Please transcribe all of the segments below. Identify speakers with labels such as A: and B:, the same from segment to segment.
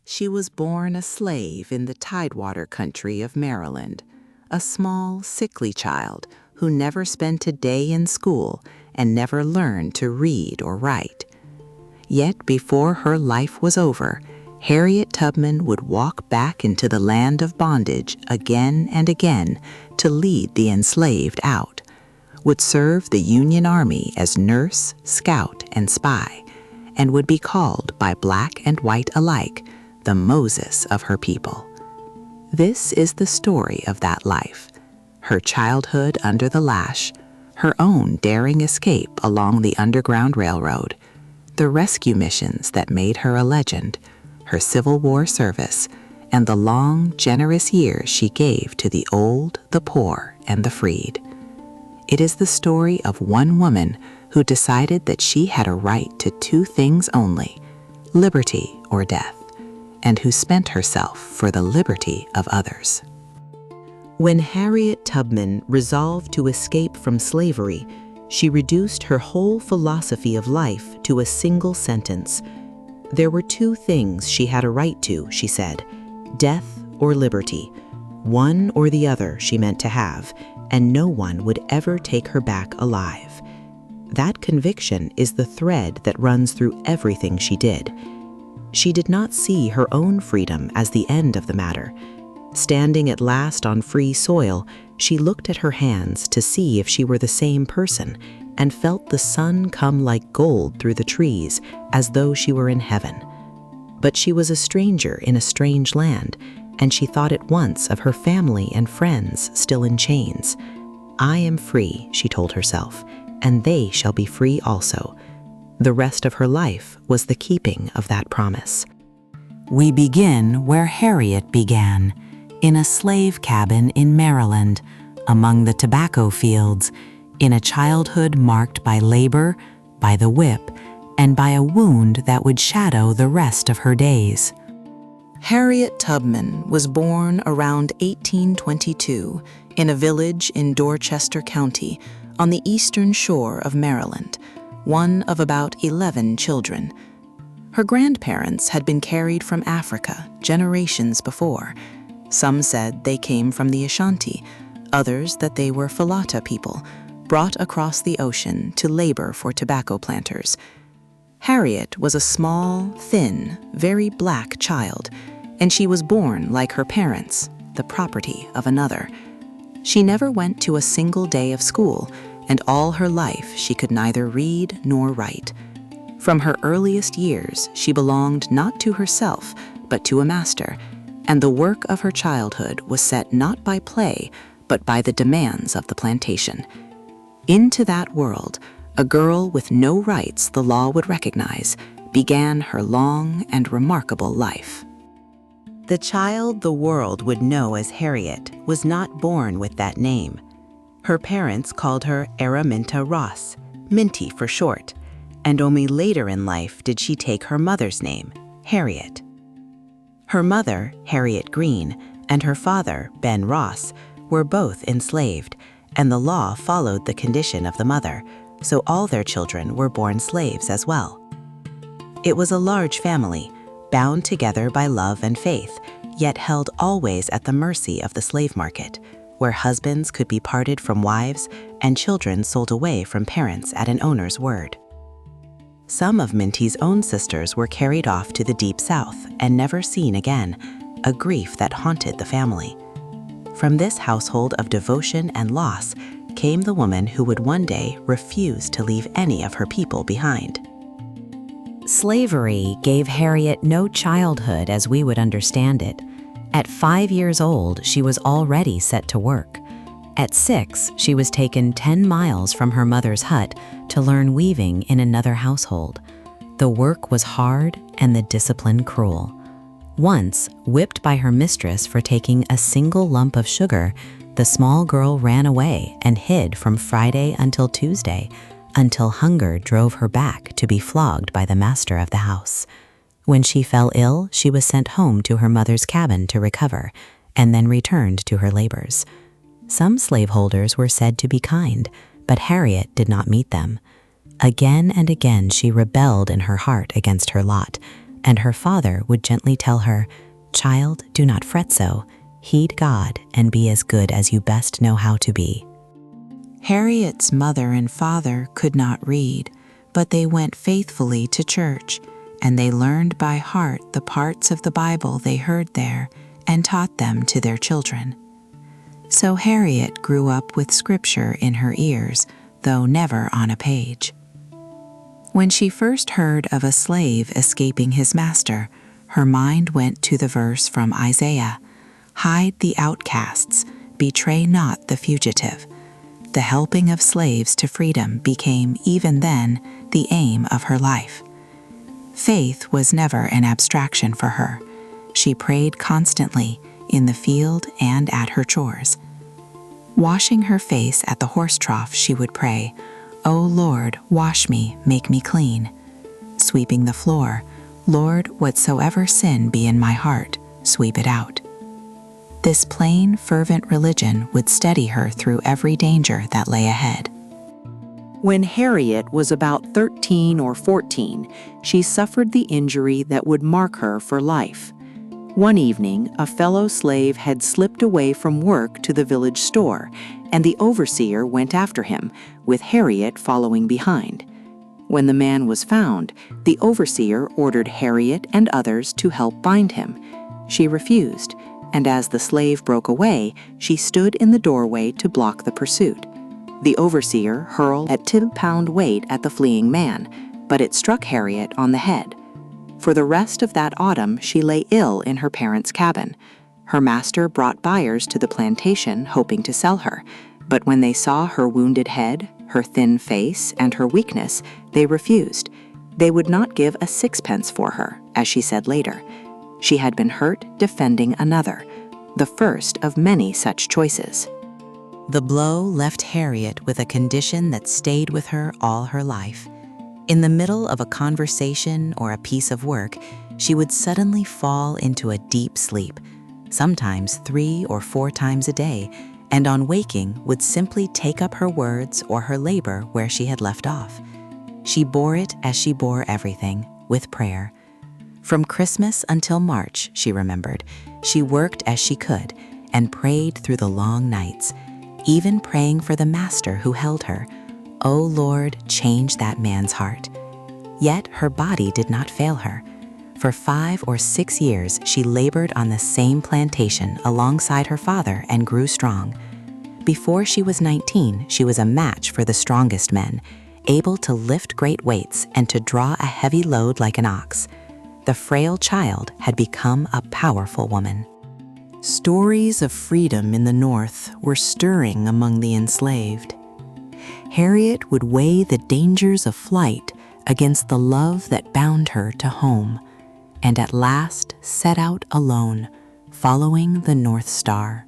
A: She was born a slave in the Tidewater country of Maryland, a small, sickly child who never spent a day in school and never learned to read or write. Yet before her life was over, Harriet Tubman would walk back into the land of bondage again and again to lead the enslaved out, would serve the Union Army as nurse, scout, and spy, and would be called by black and white alike the Moses of her people. This is the story of that life, her childhood under the lash, her own daring escape along the Underground Railroad, the rescue missions that made her a legend, her Civil War service, and the long, generous years she gave to the old, the poor, and the freed. It is the story of one woman who decided that she had a right to two things only, liberty or death, and who spent herself for the liberty of others. When Harriet Tubman resolved to escape from slavery, she reduced her whole philosophy of life to a single sentence. There were two things she had a right to, she said, death or liberty. One or the other she meant to have, and no one would ever take her back alive. That conviction is the thread that runs through everything she did. She did not see her own freedom as the end of the matter. Standing at last on free soil, she looked at her hands to see if she were the same person and felt the sun come like gold through the trees as though she were in heaven. But she was a stranger in a strange land, and she thought at once of her family and friends still in chains. I am free, she told herself, and they shall be free also. The rest of her life was the keeping of that promise. We begin where Harriet began, in a slave cabin in Maryland, among the tobacco fields, in a childhood marked by labor, by the whip, and by a wound that would shadow the rest of her days. Harriet Tubman was born around 1822 in a village in Dorchester County on the eastern shore of Maryland, one of about 11 children. Her grandparents had been carried from Africa generations before. Some said they came from the Ashanti, others that they were Falata people, brought across the ocean to labor for tobacco planters. Harriet was a small, thin, very black child, and she was born like her parents, the property of another. She never went to a single day of school, and all her life she could neither read nor write. From her earliest years, she belonged not to herself, but to a master, and the work of her childhood was set not by play, but by the demands of the plantation. Into that world, a girl with no rights the law would recognize, began her long and remarkable life. The child the world would know as Harriet was not born with that name. Her parents called her Araminta Ross, Minty for short, and only later in life did she take her mother's name, Harriet. Her mother, Harriet Green, and her father, Ben Ross, were both enslaved, and the law followed the condition of the mother, so all their children were born slaves as well. It was a large family, bound together by love and faith, yet held always at the mercy of the slave market, where husbands could be parted from wives and children sold away from parents at an owner's word. Some of Minty's own sisters were carried off to the Deep South and never seen again, a grief that haunted the family. From this household of devotion and loss came the woman who would one day refuse to leave any of her people behind. Slavery gave Harriet no childhood as we would understand it. At 5 years old, she was already set to work. At 6, she was taken 10 miles from her mother's hut to learn weaving in another household. The work was hard and the discipline cruel. Once, whipped by her mistress for taking a single lump of sugar, the small girl ran away and hid from Friday until Tuesday, until hunger drove her back to be flogged by the master of the house. When she fell ill, she was sent home to her mother's cabin to recover, and then returned to her labors. Some slaveholders were said to be kind, but Harriet did not meet them. Again and again she rebelled in her heart against her lot,
B: and her father would gently tell her, "Child, do not fret so. Heed God and be as good as you best know how to be."
A: Harriet's mother and father could not read, but they went faithfully to church, and they learned by heart the parts of the Bible they heard there and taught them to their children. So Harriet grew up with scripture in her ears, though never on a page. When she first heard of a slave escaping his master, her mind went to the verse from Isaiah, "Hide the outcasts, betray not the fugitive." The helping of slaves to freedom became, even then, the aim of her life. Faith was never an abstraction for her. She prayed constantly, in the field and at her chores. Washing her face at the horse trough, she would pray, "O Lord, wash me, make me clean." Sweeping the floor, "Lord, whatsoever sin be in my heart, sweep it out." This plain, fervent religion would steady her through every danger that lay ahead.
C: When Harriet was about 13 or 14, she suffered the injury that would mark her for life. One evening, a fellow slave had slipped away from work to the village store, and the overseer went after him, with Harriet following behind. When the man was found, the overseer ordered Harriet and others to help bind him. She refused, and as the slave broke away, she stood in the doorway to block the pursuit. The overseer hurled a 2-pound weight at the fleeing man, but it struck Harriet on the head. For the rest of that autumn, she lay ill in her parents' cabin. Her master brought buyers to the plantation hoping to sell her, but when they saw her wounded head, her thin face, and her weakness, they refused. They would not give a 6 pence for her, as she said later. She had been hurt defending another, the first of many such choices.
B: The blow left Harriet with a condition that stayed with her all her life. In the middle of a conversation or a piece of work, she would suddenly fall into a deep sleep, sometimes 3 or 4 times a day, and on waking would simply take up her words or her labor where she had left off. She bore it as she bore everything, with prayer. From Christmas until March, she remembered, she worked as she could and prayed through the long nights, even praying for the master who held her. "O Lord, change that man's heart." Yet her body did not fail her. For 5 or 6 years, she labored on the same plantation alongside her father and grew strong. Before she was 19, she was a match for the strongest men, able to lift great weights and to draw a heavy load like an ox. The frail child had become a powerful woman. Stories of freedom in the North were stirring among the enslaved. Harriet would weigh the dangers of flight against the love that bound her to home, and at last set out alone, following the North Star.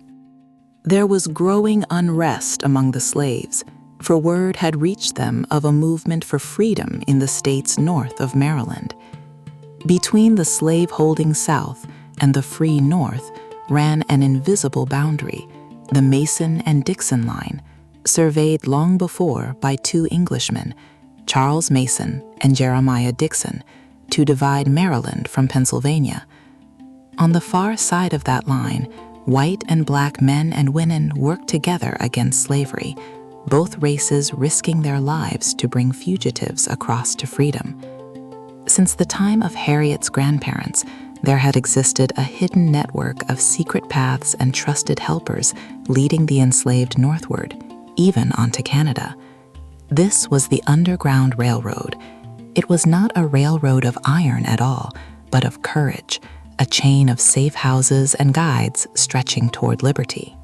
A: There was growing unrest among the slaves, for word had reached them of a movement for freedom in the states north of Maryland. Between the slave-holding South and the free North ran an invisible boundary, the Mason and Dixon line, surveyed long before by 2 Englishmen, Charles Mason and Jeremiah Dixon, to divide Maryland from Pennsylvania. On the far side of that line, white and black men and women worked together against slavery, both races risking their lives to bring fugitives across to freedom. Since the time of Harriet's grandparents, there had existed a hidden network of secret paths and trusted helpers leading the enslaved northward, even onto Canada. This was the Underground Railroad. It was not a railroad of iron at all, but of courage, a chain of safe houses and guides stretching toward liberty.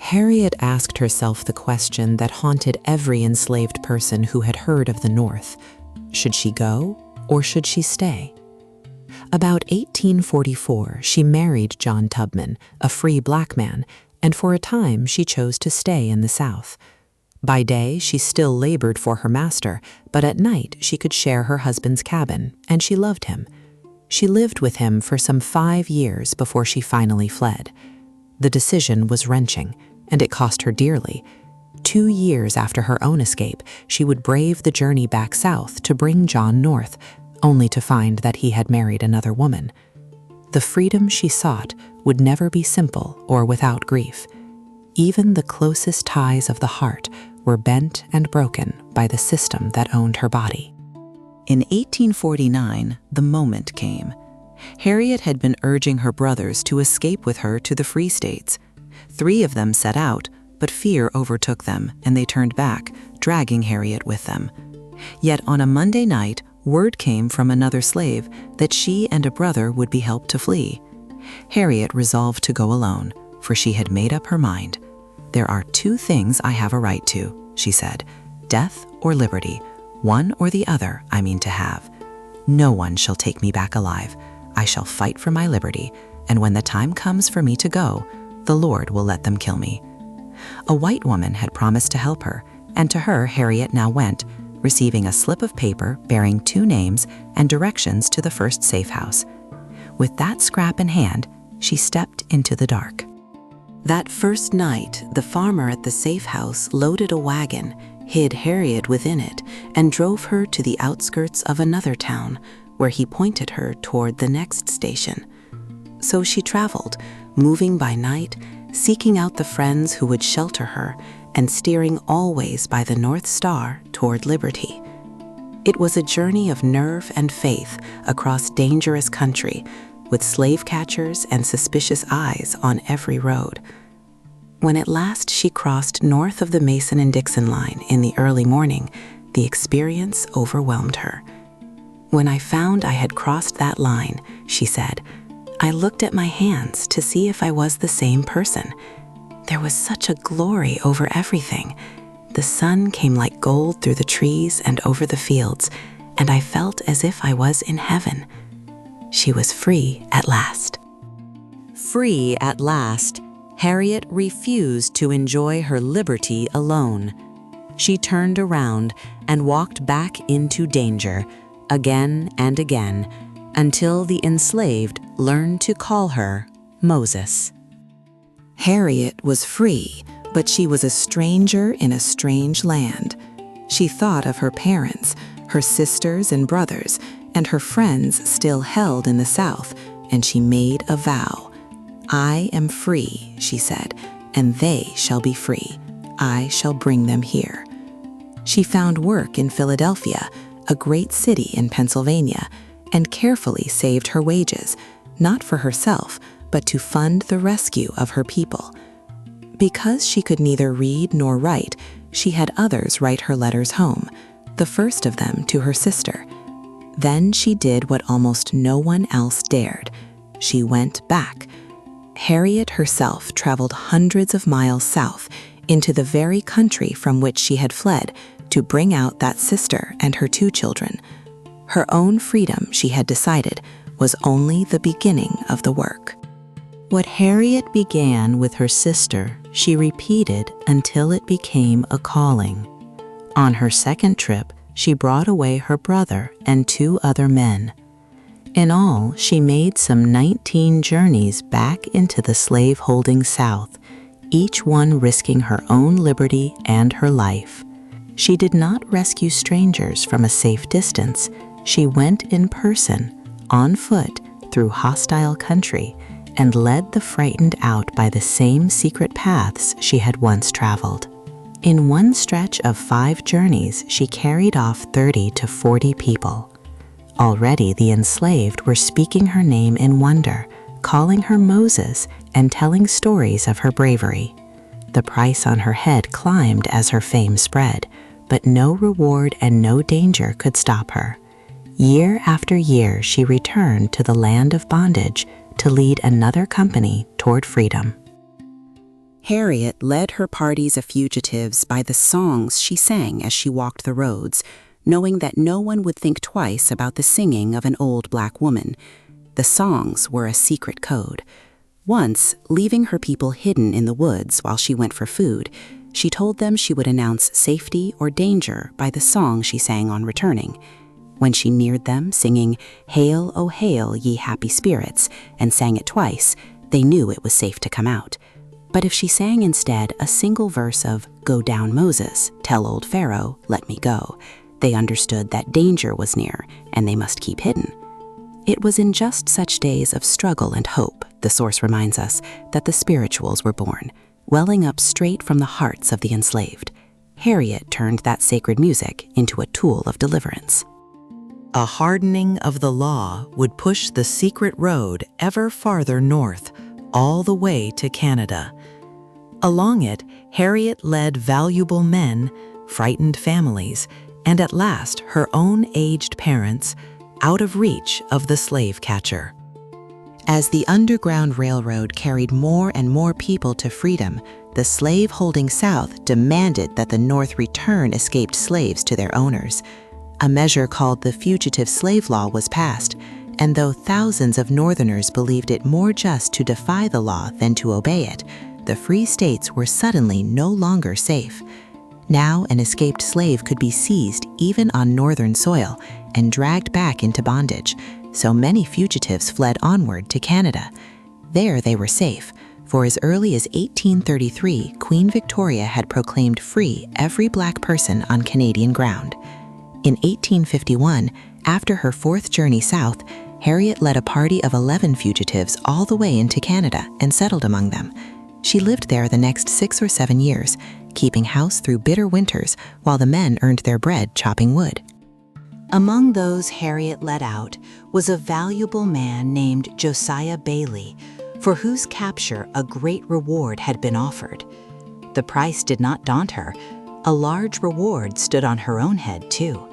B: Harriet asked herself the question that haunted every enslaved person who had heard of the North. Should she go, or should she stay? About 1844, she married John Tubman, a free black man, and for a time she chose to stay in the South. By day, she still labored for her master, but at night she could share her husband's cabin, and she loved him. She lived with him for some 5 years before she finally fled. The decision was wrenching, and it cost her dearly. 2 years after her own escape, she would brave the journey back south to bring John north, only to find that he had married another woman. The freedom she sought would never be simple or without grief. Even the closest ties of the heart were bent and broken by the system that owned her body. In 1849, the moment came. Harriet had been urging her brothers to escape with her to the Free States. 3 of them set out, but fear overtook them, and they turned back, dragging Harriet with them. Yet on a Monday night, word came from another slave that she and a brother would be helped to flee. Harriet resolved to go alone, for she had made up her mind. "There are 2 things I have a right to," she said, "death or liberty. One or the other I mean to have. No one shall take me back alive. I shall fight for my liberty, and when the time comes for me to go, the Lord will let them kill me." A white woman had promised to help her, and to her Harriet now went, receiving a slip of paper bearing 2 names and directions to the first safe house. With that scrap in hand, she stepped into the dark. That first night, the farmer at the safe house loaded a wagon, hid Harriet within it, and drove her to the outskirts of another town, where he pointed her toward the next station. So she traveled, moving by night, seeking out the friends who would shelter her, and steering always by the North Star toward liberty. It was a journey of nerve and faith across dangerous country, with slave catchers and suspicious eyes on every road. When at last she crossed north of the Mason and Dixon line in the early morning, the experience overwhelmed her. "When I found I had crossed that line," she said, "I looked at my hands to see if I was the same person. There was such a glory over everything. The sun came like gold through the trees and over the fields, and I felt as if I was in heaven." She was free at last. Free at last, Harriet refused to enjoy her liberty alone. She turned around and walked back into danger, again and again, until the enslaved learned to call her Moses. Harriet was free, but she was a stranger in a strange land. She thought of her parents, her sisters and brothers, and her friends still held in the South, and she made a vow. "I am free," she said, "and they shall be free. I shall bring them here." She found work in Philadelphia, a great city in Pennsylvania, and carefully saved her wages, not for herself, but to fund the rescue of her people. Because she could neither read nor write, she had others write her letters home, the first of them to her sister. Then she did what almost no one else dared. She went back. Harriet herself traveled hundreds of miles south into the very country from which she had fled to bring out that sister and her 2 children. Her own freedom, she had decided, was only the beginning of the work. What Harriet began with her sister, she repeated until it became a calling. On her second trip, she brought away her brother and 2 other men. In all, she made some 19 journeys back into the slave-holding South, each one risking her own liberty and her life. She did not rescue strangers from a safe distance. She went in person, on foot, through hostile country, and led the frightened out by the same secret paths she had once traveled. In one stretch of 5 journeys, she carried off 30 to 40 people. Already the enslaved were speaking her name in wonder, calling her Moses and telling stories of her bravery. The price on her head climbed as her fame spread, but no reward and no danger could stop her. Year after year, she returned to the land of bondage to lead another company toward freedom. Harriet led her parties of fugitives by the songs she sang as she walked the roads, knowing that no one would think twice about the singing of an old black woman. The songs were a secret code. Once, leaving her people hidden in the woods while she went for food, she told them she would announce safety or danger by the song she sang on returning. When she neared them, singing, "Hail, O hail, ye happy spirits," and sang it twice, they knew it was safe to come out. But if she sang instead a single verse of "Go down, Moses, tell old Pharaoh, let me go," They understood that danger was near, and they must keep hidden. It was in just such days of struggle and hope, the source reminds us, that the spirituals were born, welling up straight from the hearts of the enslaved. Harriet turned that sacred music into a tool of deliverance.
C: A hardening of the law would push the secret road ever farther north, all the way to Canada. Along it, Harriet led valuable men, frightened families, and at last her own aged parents, out of reach of the slave catcher.
B: As the Underground Railroad carried more and more people to freedom, the slave-holding South demanded that the North return escaped slaves to their owners. A measure called the Fugitive Slave Law was passed, and though thousands of Northerners believed it more just to defy the law than to obey it, the free states were suddenly no longer safe. Now an escaped slave could be seized even on Northern soil and dragged back into bondage, so many fugitives fled onward to Canada. There they were safe, for as early as 1833, Queen Victoria had proclaimed free every black person on Canadian ground. In 1851, after her fourth journey south, Harriet led a party of 11 fugitives all the way into Canada and settled among them. She lived there the next 6 or 7 years, keeping house through bitter winters while the men earned their bread chopping wood.
A: Among those Harriet led out was a valuable man named Josiah Bailey, for whose capture a great reward had been offered. The price did not daunt her. A large reward stood on her own head, too.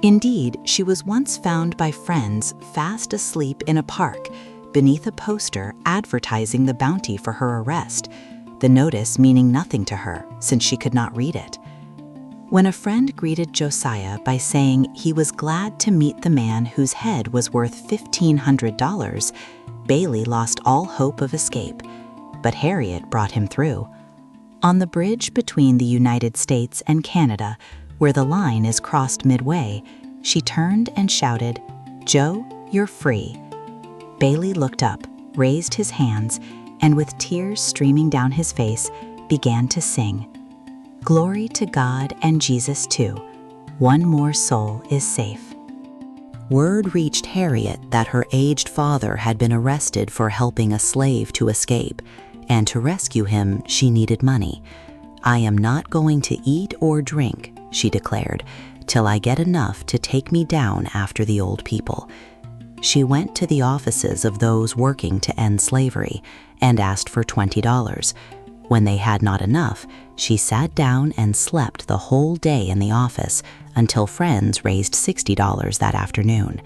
A: Indeed, she was once found by friends fast asleep in a park, beneath a poster advertising the bounty for her arrest, the notice meaning nothing to her since she could not read it. When a friend greeted Josiah by saying he was glad to meet the man whose head was worth $1,500, Bailey lost all hope of escape, but Harriet brought him through. On the bridge between the United States and Canada, where the line is crossed midway, she turned and shouted, "Joe, you're free." Bailey looked up, raised his hands, and with tears streaming down his face, began to sing, "Glory to God and Jesus too. One more soul is safe."
B: Word reached Harriet that her aged father had been arrested for helping a slave to escape, and to rescue him, she needed money. "I am not going to eat or drink," she declared, "till I get enough to take me down after the old people." She went to the offices of those working to end slavery and asked for $20. When they had not enough, she sat down and slept the whole day in the office until friends raised $60 that afternoon.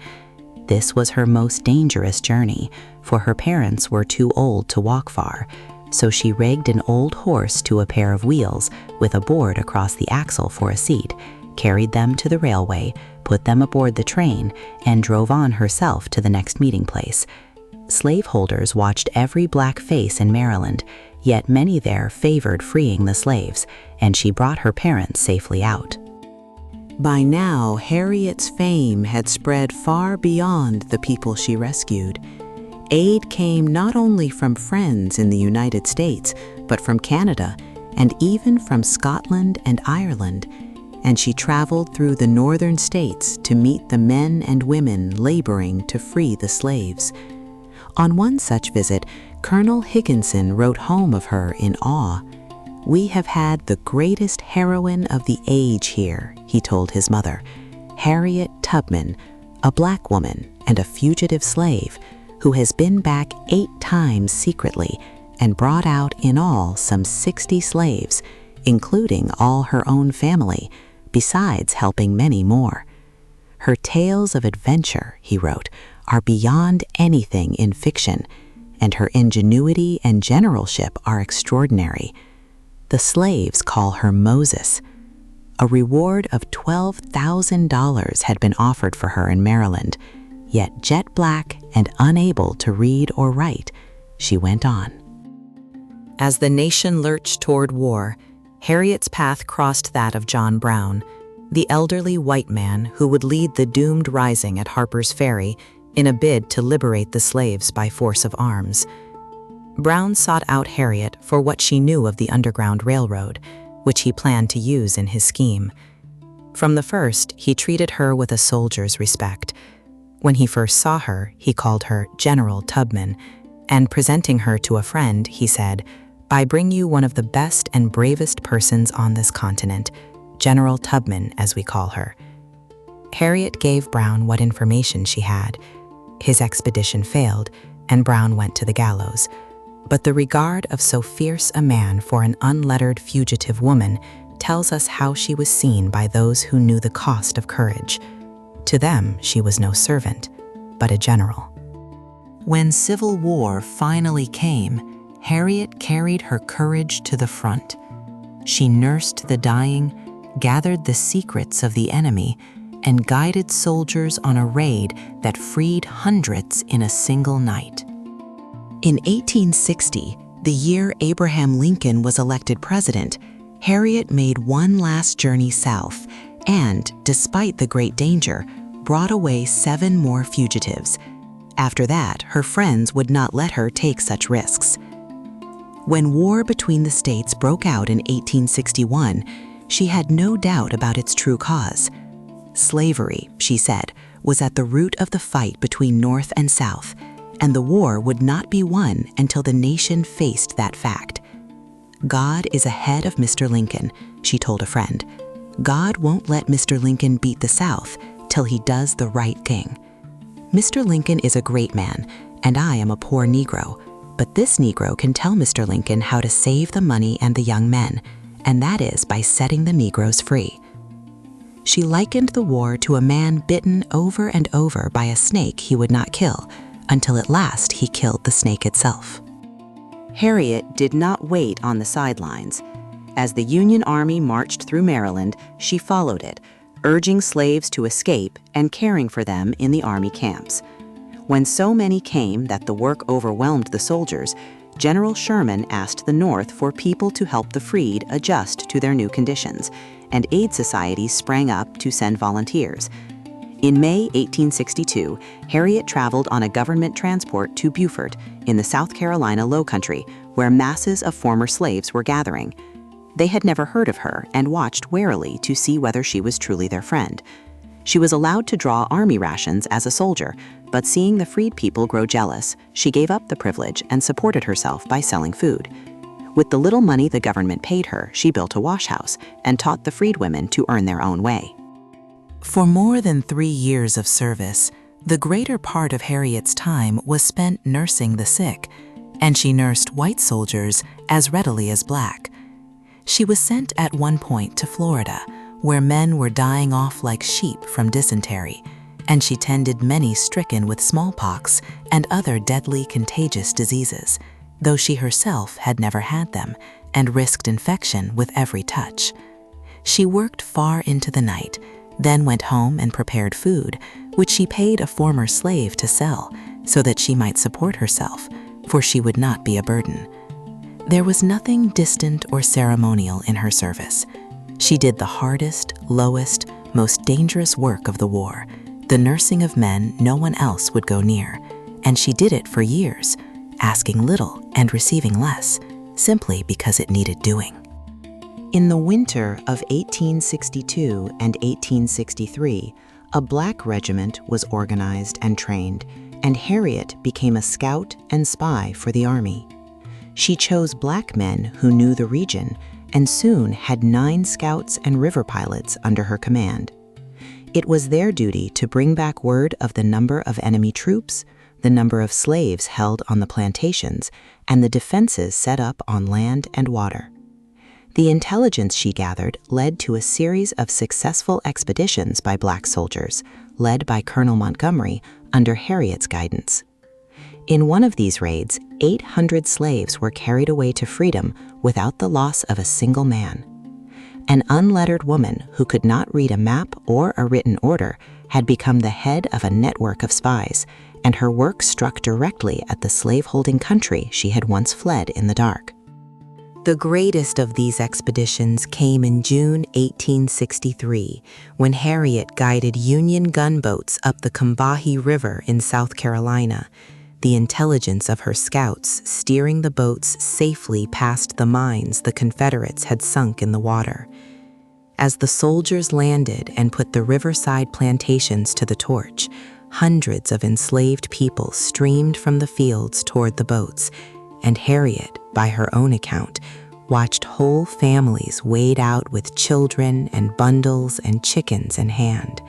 B: This was her most dangerous journey, for her parents were too old to walk far, so she rigged an old horse to a pair of wheels with a board across the axle for a seat, carried them to the railway, put them aboard the train, and drove on herself to the next meeting place. Slaveholders watched every black face in Maryland, yet many there favored freeing the slaves, and she brought her parents safely out.
C: By now, Harriet's fame had spread far beyond the people she rescued. Aid came not only from friends in the United States, but from Canada, and even from Scotland and Ireland, and she traveled through the northern states to meet the men and women laboring to free the slaves. On one such visit, Colonel Higginson wrote home of her in awe. "We have had the greatest heroine of the age here," he told his mother, "Harriet Tubman, a black woman and a fugitive slave, who has been back 8 times secretly and brought out in all some 60 slaves, including all her own family, besides helping many more. Her tales of adventure," he wrote, "are beyond anything in fiction, and her ingenuity and generalship are extraordinary. The slaves call her Moses." A reward of $12,000 had been offered for her in Maryland, yet jet black and unable to read or write, she went on. As the nation lurched toward war, Harriet's path crossed that of John Brown, the elderly white man who would lead the doomed rising at Harper's Ferry in a bid to liberate the slaves by force of arms. Brown sought out Harriet for what she knew of the Underground Railroad, which he planned to use in his scheme.
B: From the first, he treated her with a soldier's respect. When he first saw her, he called her General Tubman, and presenting her to a friend, he said, "I bring you one of the best and bravest persons on this continent, General Tubman, as we call her." Harriet gave Brown what information she had. His expedition failed, and Brown went to the gallows. But the regard of so fierce a man for an unlettered fugitive woman tells us how she was seen by those who knew the cost of courage. To them, she was no servant, but a general. When civil war finally came, Harriet carried her courage to the front. She nursed the dying, gathered the secrets of the enemy, and guided soldiers on a raid that freed hundreds in a single night. In 1860, the year Abraham Lincoln was elected president, Harriet made one last journey south and, despite the great danger, brought away 7 more fugitives. After that, her friends would not let her take such risks. When war between the states broke out in 1861, she had no doubt about its true cause. Slavery, she said, was at the root of the fight between North and South, and the war would not be won until the nation faced that fact. "God is ahead of Mr. Lincoln," she told a friend. "God won't let Mr. Lincoln beat the South till he does the right thing. Mr. Lincoln is a great man, and I am a poor Negro, but this Negro can tell Mr. Lincoln how to save the money and the young men, and that is by setting the Negroes free." She likened the war to a man bitten over and over by a snake he would not kill, until at last he killed the snake itself. Harriet did not wait on the sidelines. As the Union Army marched through Maryland, she followed it, urging slaves to escape and caring for them in the Army camps. When so many came that the work overwhelmed the soldiers, General Sherman asked the North for people to help the freed adjust to their new conditions, and aid societies sprang up to send volunteers. In May 1862, Harriet traveled on a government transport to Beaufort, in the South Carolina Low Country, where masses of former slaves were gathering. They had never heard of her and watched warily to see whether she was truly their friend. She was allowed to draw army rations as a soldier, but seeing the freed people grow jealous, she gave up the privilege and supported herself by selling food. With the little money the government paid her, she built a wash house and taught the freed women to earn their own way. For more than 3 years of service, the greater part of Harriet's time was spent nursing the sick, and she nursed white soldiers as readily as black. She was sent at one point to Florida, where men were dying off like sheep from dysentery, and she tended many stricken with smallpox and other deadly contagious diseases, though she herself had never had them and risked infection with every touch. She worked far into the night, then went home and prepared food, which she paid a former slave to sell, so that she might support herself, for she would not be a burden. There was nothing distant or ceremonial in her service. She did the hardest, lowest, most dangerous work of the war, the nursing of men no one else would go near, and she did it for years, asking little and receiving less, simply because it needed doing. In the winter of 1862 and 1863, a black regiment was organized and trained, and Harriet became a scout and spy for the Army. She chose black men who knew the region and soon had 9 scouts and river pilots under her command. It was their duty to bring back word of the number of enemy troops, the number of slaves held on the plantations, and the defenses set up on land and water. The intelligence she gathered led to a series of successful expeditions by black soldiers, led by Colonel Montgomery under Harriet's guidance. In one of these raids, 800 slaves were carried away to freedom without the loss of a single man. An unlettered woman who could not read a map or a written order had become the head of a network of spies, and her work struck directly at the slaveholding country she had once fled in the dark. The greatest of these expeditions came in June 1863, when Harriet guided Union gunboats up the Combahee River in South Carolina, the intelligence of her scouts steering the boats safely past the mines the Confederates had sunk in the water. As the soldiers landed and put the riverside plantations to the torch, hundreds of enslaved people streamed from the fields toward the boats, and Harriet, by her own account, watched whole families wade out with children and bundles and chickens in hand.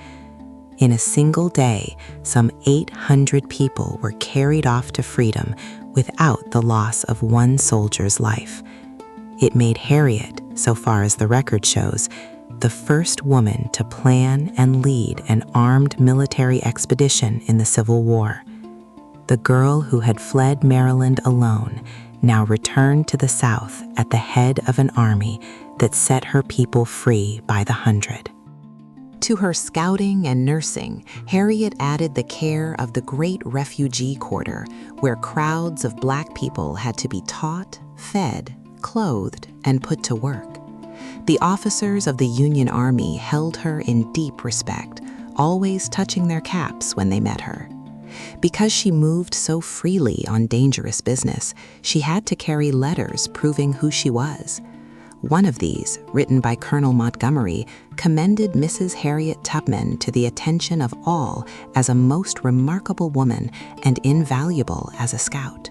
B: In a single day, some 800 people were carried off to freedom without the loss of one soldier's life. It made Harriet, so far as the record shows, the first woman to plan and lead an armed military expedition in the Civil War. The girl who had fled Maryland alone now returned to the South at the head of an army that set her people free by the hundred.
A: To her scouting and nursing, Harriet added the care of the great refugee quarter, where crowds of Black people had to be taught, fed, clothed, and put to work. The officers of the Union Army held her in deep respect, always touching their caps when they met her. Because she moved so freely on dangerous business, she had to carry letters proving who she was. One of these, written by Colonel Montgomery, commended Mrs. Harriet Tubman to the attention of all as a most remarkable woman and invaluable as a scout.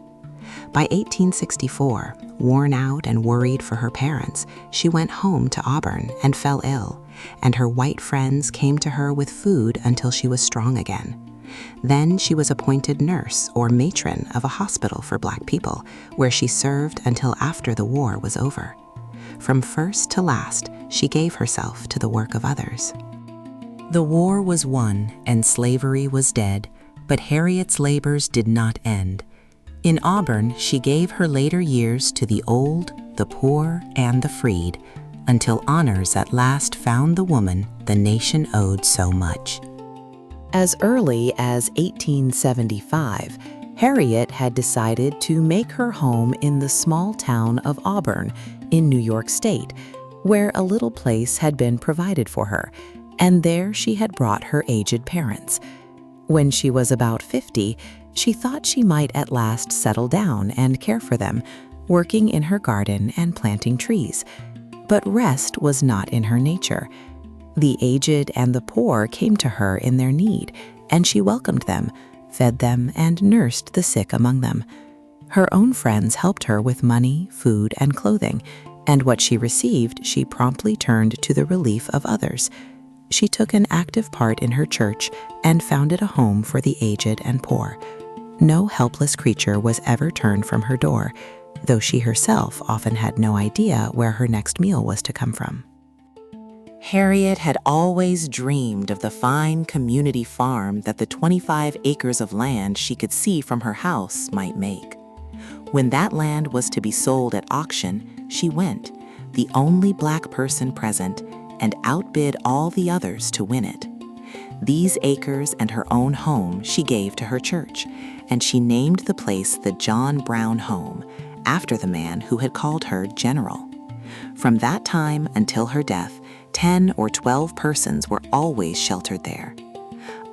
A: By 1864, worn out and worried for her parents, she went home to Auburn and fell ill, and her white friends came to her with food until she was strong again. Then she was appointed nurse or matron of a hospital for Black people, where she served until after the war was over. From first to last, she gave herself to the work of others.
B: The war was won and slavery was dead, but Harriet's labors did not end. In Auburn, she gave her later years to the old, the poor, and the freed, until honors at last found the woman the nation owed so much.
C: As early as 1875, Harriet had decided to make her home in the small town of Auburn in New York State, where a little place had been provided for her, and there she had brought her aged parents. When she was about 50, she thought she might at last settle down and care for them, working in her garden and planting trees. But rest was not in her nature. The aged and the poor came to her in their need, and she welcomed them, fed them, and nursed the sick among them. Her own friends helped her with money, food, and clothing, and what she received she promptly turned to the relief of others. She took an active part in her church and founded a home for the aged and poor. No helpless creature was ever turned from her door, though she herself often had no idea where her next meal was to come from.
B: Harriet had always dreamed of the fine community farm that the 25 acres of land she could see from her house might make. When that land was to be sold at auction, she went, the only Black person present, and outbid all the others to win it. These acres and her own home she gave to her church, and she named the place the John Brown Home, after the man who had called her General. From that time until her death, 10 or 12 persons were always sheltered there.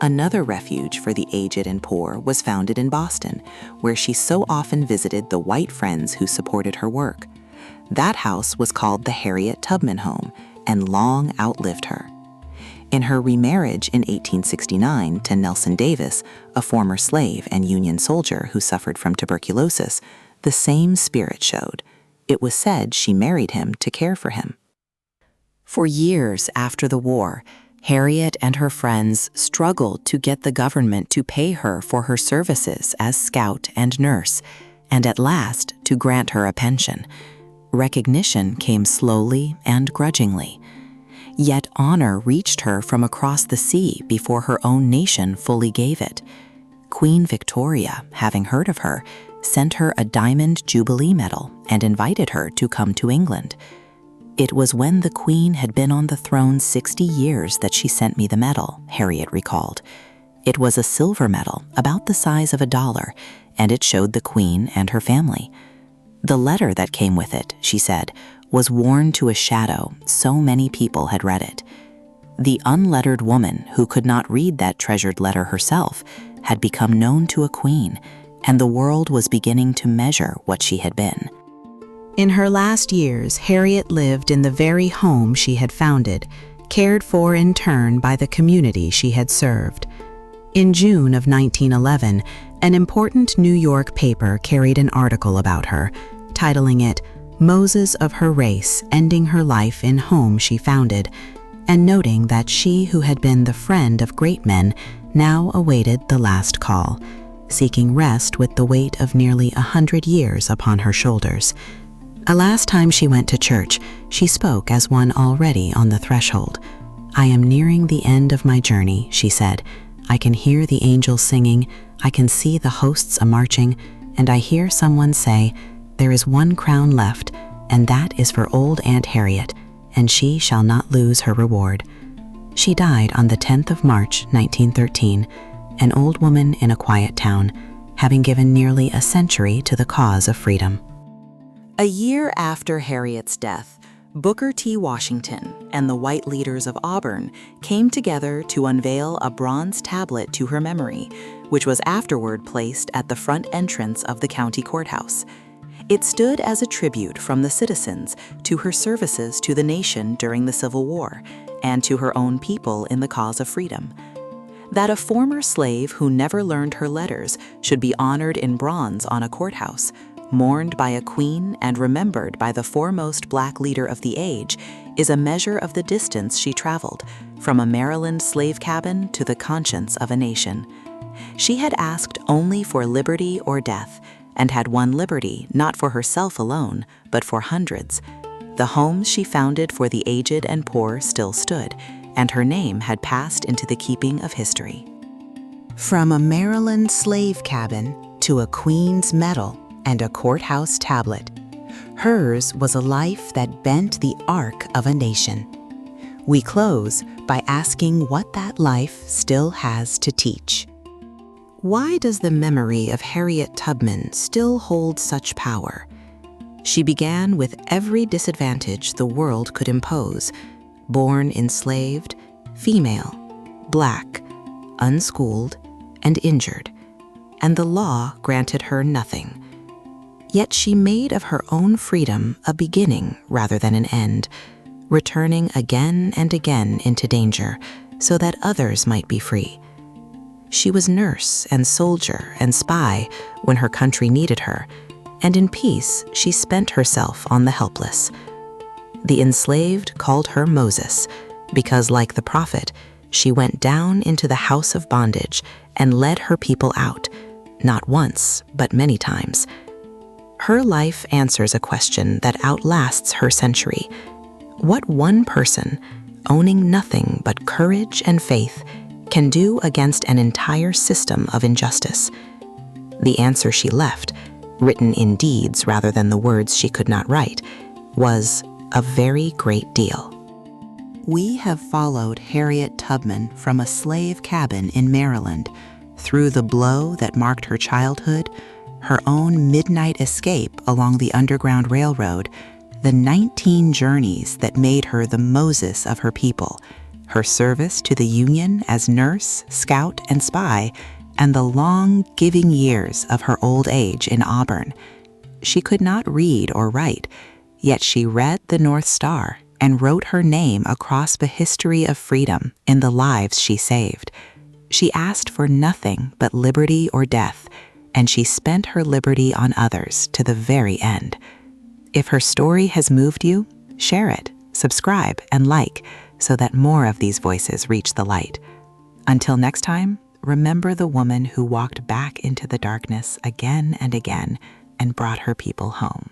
B: Another refuge for the aged and poor was founded in Boston, where she so often visited the white friends who supported her work. That house was called the Harriet Tubman Home and long outlived her. In her remarriage in 1869 to Nelson Davis, a former slave and Union soldier who suffered from tuberculosis, the same spirit showed. It was said she married him to care for him.
C: For years after the war, Harriet and her friends struggled to get the government to pay her for her services as scout and nurse, and at last to grant her a pension. Recognition came slowly and grudgingly. Yet honor reached her from across the sea before her own nation fully gave it. Queen Victoria, having heard of her, sent her a Diamond Jubilee Medal and invited her to come to England. It was when the Queen had been on the throne 60 years that she sent me the medal, Harriet recalled. It was a silver medal, about the size of $1, and it showed the Queen and her family. The letter that came with it, she said, was worn to a shadow, so many people had read it. The unlettered woman who could not read that treasured letter herself had become known to a queen, and the world was beginning to measure what she had been.
B: In her last years, Harriet lived in the very home she had founded, cared for in turn by the community she had served. In June of 1911, an important New York paper carried an article about her, titling it, "Moses of Her Race Ending Her Life in Home She Founded," and noting that she who had been the friend of great men now awaited the last call, seeking rest with the weight of nearly 100 years upon her shoulders. A last time she went to church, she spoke as one already on the threshold. "I am nearing the end of my journey," she said. "I can hear the angels singing, I can see the hosts a-marching, and I hear someone say, 'There is one crown left, and that is for old Aunt Harriet, and she shall not lose her reward.'" She died on the 10th of March, 1913, an old woman in a quiet town, having given nearly a century to the cause of freedom. A year after Harriet's death, Booker T. Washington and the white leaders of Auburn came together to unveil a bronze tablet to her memory, which was afterward placed at the front entrance of the county courthouse. It stood as a tribute from the citizens to her services to the nation during the Civil War and to her own people in the cause of freedom. That a former slave who never learned her letters should be honored in bronze on a courthouse, mourned by a queen and remembered by the foremost black leader of the age, is a measure of the distance she traveled, from a Maryland slave cabin to the conscience of a nation. She had asked only for liberty or death, and had won liberty not for herself alone, but for hundreds. The homes she founded for the aged and poor still stood, and her name had passed into the keeping of history. From a Maryland slave cabin to a queen's medal and a courthouse tablet, hers was a life that bent the arc of a nation. We close by asking what that life still has to teach. Why does the memory of Harriet Tubman still hold such power? She began with every disadvantage the world could impose: born enslaved, female, black, unschooled, and injured, and the law granted her nothing. Yet she made of her own freedom a beginning rather than an end, returning again and again into danger so that others might be free. She was nurse and soldier and spy when her country needed her, and in peace she spent herself on the helpless. The enslaved called her Moses because, like the prophet, she went down into the house of bondage and led her people out, not once, but many times. Her life answers a question that outlasts her century. What one person, owning nothing but courage and faith, can do against an entire system of injustice? The answer she left, written in deeds rather than the words she could not write, was a very great deal. We have followed Harriet Tubman from a slave cabin in Maryland, through the blow that marked her childhood, her own midnight escape along the Underground Railroad, the 19 journeys that made her the Moses of her people, her service to the Union as nurse, scout, and spy, and the long, giving years of her old age in Auburn. She could not read or write, yet she read the North Star and wrote her name across the history of freedom in the lives she saved. She asked for nothing but liberty or death, and she spent her liberty on others to the very end. If her story has moved you, share it, subscribe, and like so that more of these voices reach the light. Until next time, remember the woman who walked back into the darkness again and again and brought her people home.